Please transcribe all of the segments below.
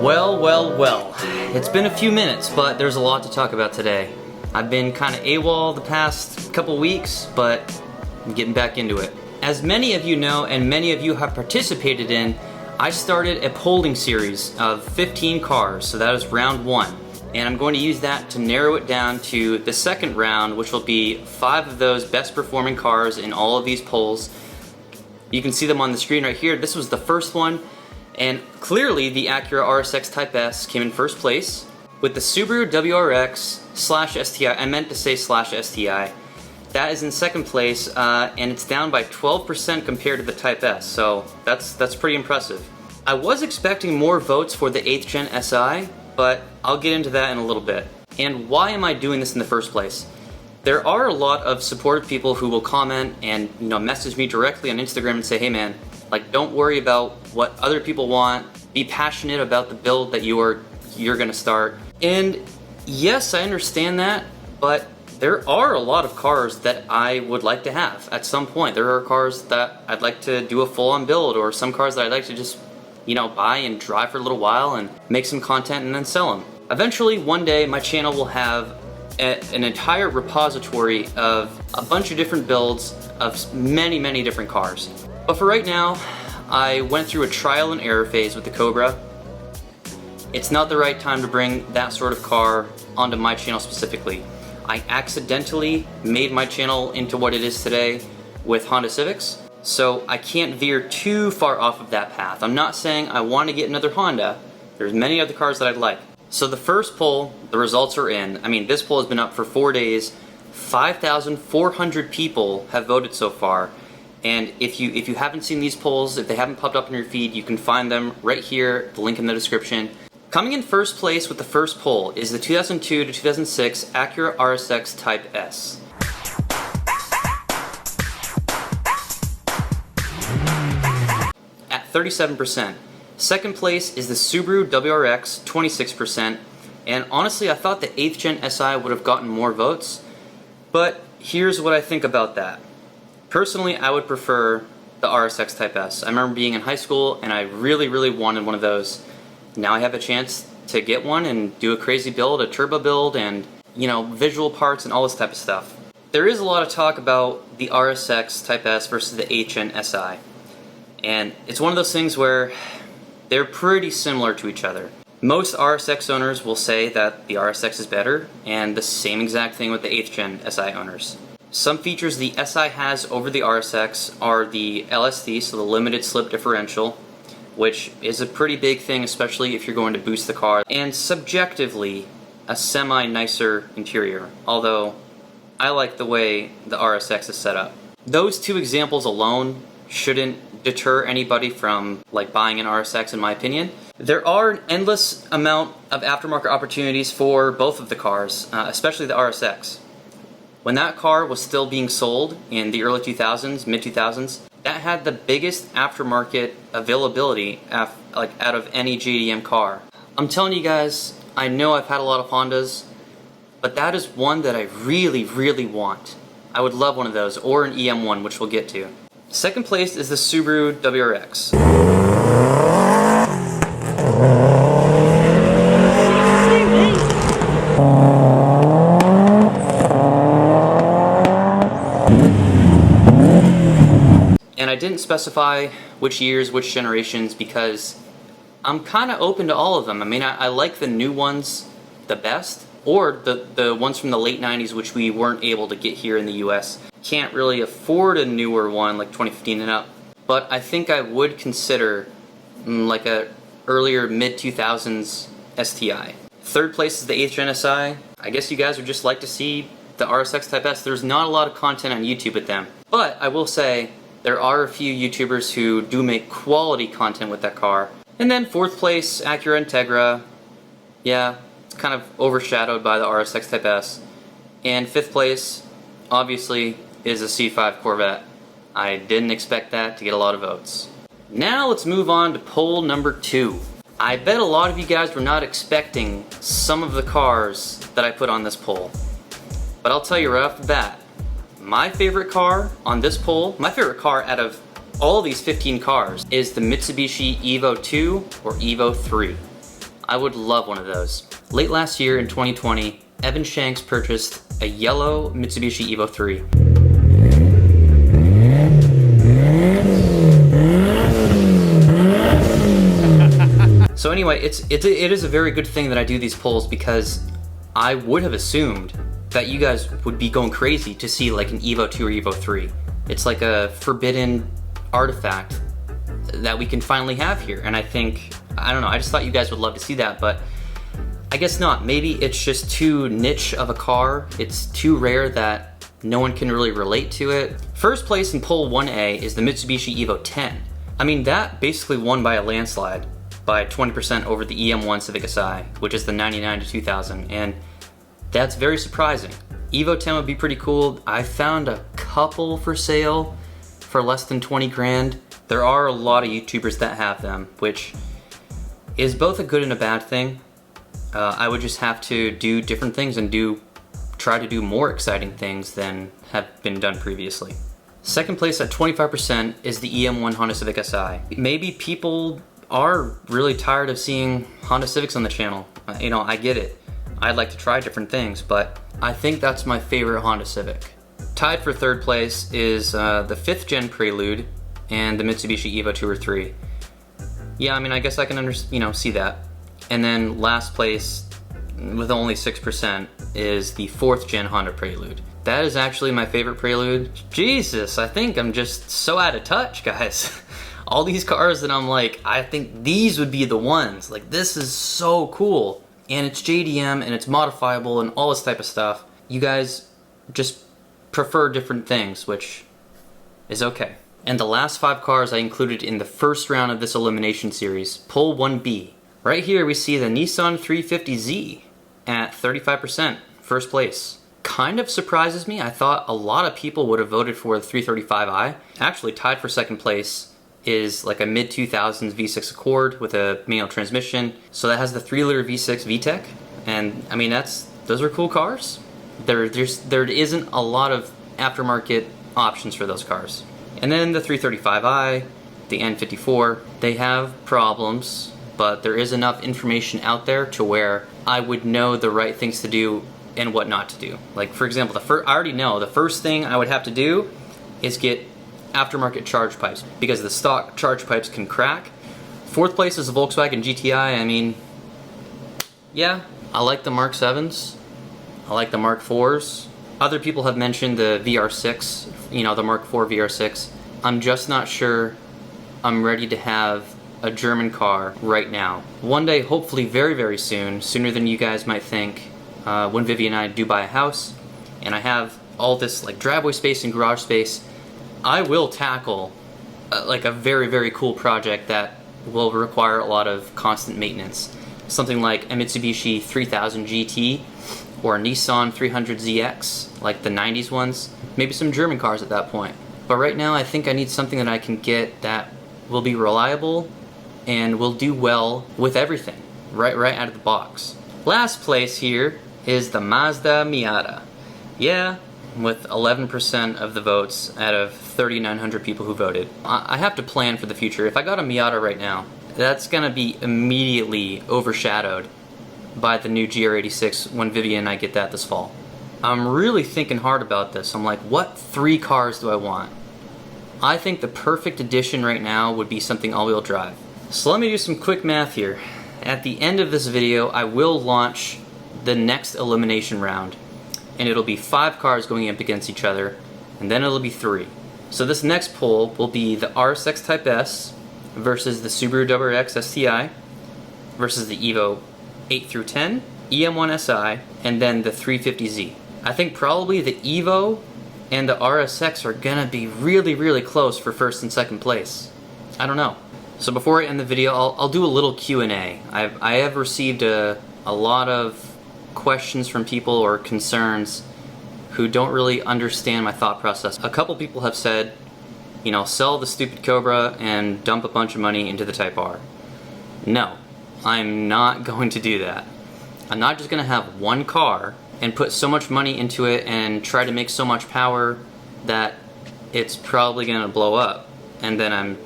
Well, it's been a few minutes, but there's a lot to talk about today. I've been kind of AWOL the past couple weeks, but I'm getting back into it. As many of you know, and many of you have participated in, I started a polling series of 15 cars, so that is round 1. And I'm going to use that to narrow it down to the second round, which will be 5 of those best performing cars in all of these polls. You can see them on the screen right here. This was the first one. And clearly the Acura RSX Type S came in first place, with the Subaru Wrx/STI, I meant to say /STI, that is in second place, and it's down by 12% compared to the Type S, so that's pretty impressive. I was expecting more votes for the 8th Gen SI, but I'll get into that in a little bit. And why am I doing this in the first place? There are a lot of supportive people who will comment and message me directly on Instagram and say, hey man, like, don't worry about what other people want. Be passionate about the build that you're gonna start. And yes, I understand that, but there are a lot of cars that I would like to have at some point. There are cars that I'd like to do a full-on build, or some cars that I'd like to just, buy and drive for a little while and make some content and then sell them. Eventually, one day, my channel will have an entire repository of a bunch of different builds of many different cars. But for right now, I went through a trial and error phase with the Cobra. It's not the right time to bring that sort of car onto my channel specifically. I accidentally made my channel into what it is today with Honda Civics, so I can't veer too far off of that path. I'm not saying I want to get another Honda. There's many other cars that I'd like. So the first poll, the results are in. I mean, this poll has been up for 4 days. 5,400 people have voted so far. And if you haven't seen these polls, if they haven't popped up in your feed, you can find them right here, the link in the description. Coming in first place with the first poll is the 2002 to 2006 Acura RSX Type S. At 37%. Second place is the Subaru WRX, 26%. And honestly, I thought the 8th Gen SI would have gotten more votes. But here's what I think about that. Personally, I would prefer the RSX Type S. I remember being in high school and I really wanted one of those. Now I have a chance to get one and do a crazy build, a turbo build, and visual parts and all this type of stuff. There is a lot of talk about the RSX Type S versus the 8th Gen SI. And it's one of those things where they're pretty similar to each other. Most RSX owners will say that the RSX is better, and the same exact thing with the 8th Gen SI owners. Some features the SI has over the RSX are the LSD, so the limited slip differential, which is a pretty big thing, especially if you're going to boost the car, and subjectively, a semi-nicer interior, although I like the way the RSX is set up. Those two examples alone shouldn't deter anybody from buying an RSX, in my opinion. There are an endless amount of aftermarket opportunities for both of the cars, especially the RSX. When that car was still being sold in the early 2000s, mid-2000s, that had the biggest aftermarket availability out of any JDM car. I'm telling you guys, I know I've had a lot of Hondas, but that is one that I really want. I would love one of those, or an EM1, which we'll get to. Second place is the Subaru WRX. And I didn't specify which years, which generations, because I'm kind of open to all of them. I mean, I like the new ones the best, or the ones from the late 90s, which we weren't able to get here in the US. Can't really afford a newer one like 2015 and up, but I think I would consider like a earlier mid-2000s STI. Third place is the 8th Gen SI. I guess you guys would just like to see the RSX Type S. There's not a lot of content on YouTube with them, but I will say there are a few YouTubers who do make quality content with that car. And then fourth place, Acura Integra. Yeah, it's kind of overshadowed by the RSX Type S. And fifth place, obviously, is a C5 Corvette. I didn't expect that to get a lot of votes. Now let's move on to poll number 2. I bet a lot of you guys were not expecting some of the cars that I put on this poll. But I'll tell you right off the bat, my favorite car on this poll, my favorite car out of all these 15 cars, is the Mitsubishi Evo 2 or Evo 3. I would love one of those. Late last year in 2020, Evan Shanks purchased a yellow Mitsubishi Evo 3. So anyway, it is a very good thing that I do these polls, because I would have assumed that you guys would be going crazy to see like an Evo 2 or Evo 3. It's like a forbidden artifact that we can finally have here, and I think, I don't know, I just thought you guys would love to see that, but I guess not. Maybe it's just too niche of a car. It's too rare that no one can really relate to it. First place in poll 1A is the Mitsubishi Evo 10. I mean, that basically won by a landslide, by 20% over the EM1 Civic Si, which is the 99 to 2000, and that's very surprising. Evo 10 would be pretty cool. I found a couple for sale for less than 20 grand. There are a lot of YouTubers that have them, which is both a good and a bad thing. I would just have to do different things and try to do more exciting things than have been done previously. Second place at 25% is the EM1 Honda Civic Si. Maybe people are really tired of seeing Honda Civics on the channel. You know, I get it. I'd like to try different things, but I think that's my favorite Honda Civic. Tied for third place is the 5th gen Prelude and the Mitsubishi Evo 2 or 3. Yeah, I mean, I guess I can see that. And then last place, with only 6%, is the 4th gen Honda Prelude. That is actually my favorite Prelude. Jesus, I think I'm just so out of touch, guys. All these cars that I'm like, I think these would be the ones. Like, this is so cool. And it's JDM and it's modifiable and all this type of stuff. You guys just prefer different things, which is okay. And the last 5 cars I included in the first round of this elimination series, poll 1B. Right here we see the Nissan 350Z at 35%, first place. Kind of surprises me. I thought a lot of people would have voted for the 335i. Actually, tied for second place is like a mid-2000s V6 Accord with a manual transmission. So that has the 3-liter V6 VTEC, and I mean, those are cool cars. There isn't a lot of aftermarket options for those cars. And then the 335i, the N54, they have problems, but there is enough information out there to where I would know the right things to do and what not to do. Like, for example, I already know the first thing I would have to do is get aftermarket charge pipes, because the stock charge pipes can crack. Fourth place is the Volkswagen Gti. I mean, yeah, I like the Mark 7s. I like the Mark 4s. Other people have mentioned the VR6, you know, the Mark 4 VR6. I'm just not sure I'm ready to have a German car right now. One day, hopefully very, very soon, sooner than you guys might think, when Vivi and I do buy a house, and I have all this like driveway space and garage space, I will tackle like a very, very cool project that will require a lot of constant maintenance. Something like a Mitsubishi 3000 GT or a Nissan 300ZX, like the 90s ones. Maybe some German cars at that point. But right now I think I need something that I can get that will be reliable and will do well with everything, right out of the box. Last place here is the Mazda Miata. Yeah, with 11% of the votes out of 3,900 people who voted. I have to plan for the future. If I got a Miata right now, that's gonna be immediately overshadowed by the new GR86 when Vivi and I get that this fall. I'm really thinking hard about this. I'm like, what 3 cars do I want? I think the perfect addition right now would be something all-wheel drive. So let me do some quick math here. At the end of this video, I will launch the next elimination round, and it'll be 5 cars going up against each other, and then it'll be 3. So this next poll will be the RSX Type S versus the Subaru Wrx STI versus the Evo 8 through 10, EM1 SI, and then the 350Z. I think probably the Evo and the RSX are gonna be really, really close for first and second place. I don't know. So before I end the video, I'll do a little Q&A. I have received a lot of questions from people or concerns who don't really understand my thought process. A couple people have said, you know, sell the stupid Cobra and dump a bunch of money into the Type R. No, I'm not going to do that. I'm not just going to have one car and put so much money into it and try to make so much power that it's probably going to blow up, and then I'm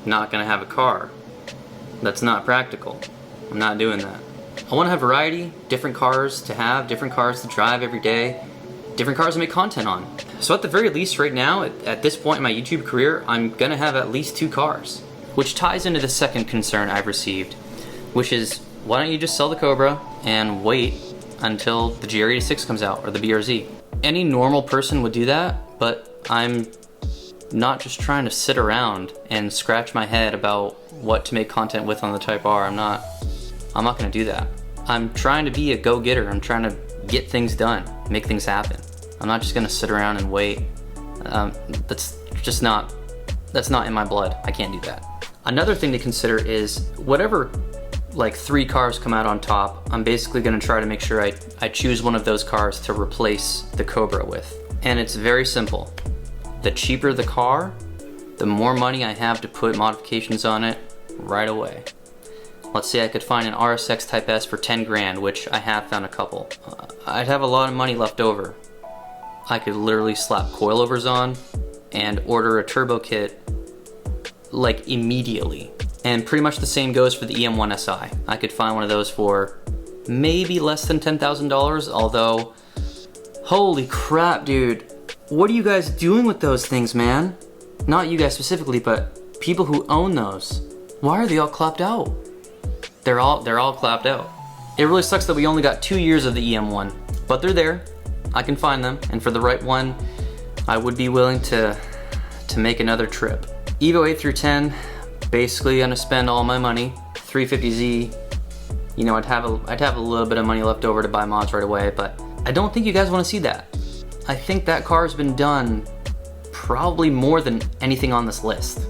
not going to have a car. That's not practical. I'm not doing that. I want to have variety, different cars to have, different cars to drive every day, different cars to make content on. So at the very least right now, at this point in my YouTube career, I'm gonna have at least 2 cars. Which ties into the second concern I've received, which is, why don't you just sell the Cobra and wait until the GR86 comes out, or the BRZ? Any normal person would do that, but I'm not just trying to sit around and scratch my head about what to make content with on the Type R. I'm not gonna do that. I'm trying to be a go-getter. I'm trying to get things done, make things happen. I'm not just gonna sit around and wait. That's not in my blood. I can't do that. Another thing to consider is whatever like 3 cars come out on top, I'm basically gonna try to make sure I choose one of those cars to replace the Cobra with. And it's very simple. The cheaper the car, the more money I have to put modifications on it right away. Let's say I could find an RSX Type S for 10 grand, which I have found a couple. I'd have a lot of money left over. I could literally slap coilovers on and order a turbo kit like immediately. And pretty much the same goes for the EM1 SI. I could find one of those for maybe less than $10,000, although, holy crap, dude. What are you guys doing with those things, man? Not you guys specifically, but people who own those. Why are they all clapped out? They're all clapped out. It really sucks that we only got 2 years of the EM1, but they're there. I can find them, and for the right one, I would be willing to make another trip. Evo 8 through 10, basically gonna spend all my money. 350Z, you know, I'd have a little bit of money left over to buy mods right away, but I don't think you guys wanna see that. I think that car's been done probably more than anything on this list.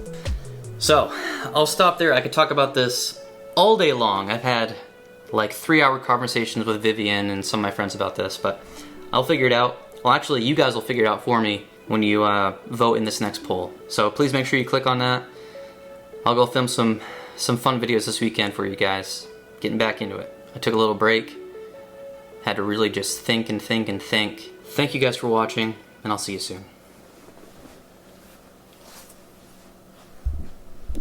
So, I'll stop there. I could talk about this all day long. I've had like 3-hour conversations with Vivian and some of my friends about this, but I'll figure it out. Well, actually, you guys will figure it out for me when you vote in this next poll. So please make sure you click on that. I'll go film some fun videos this weekend for you guys, getting back into it. I took a little break, had to really just think and think and think. Thank you guys for watching, and I'll see you soon.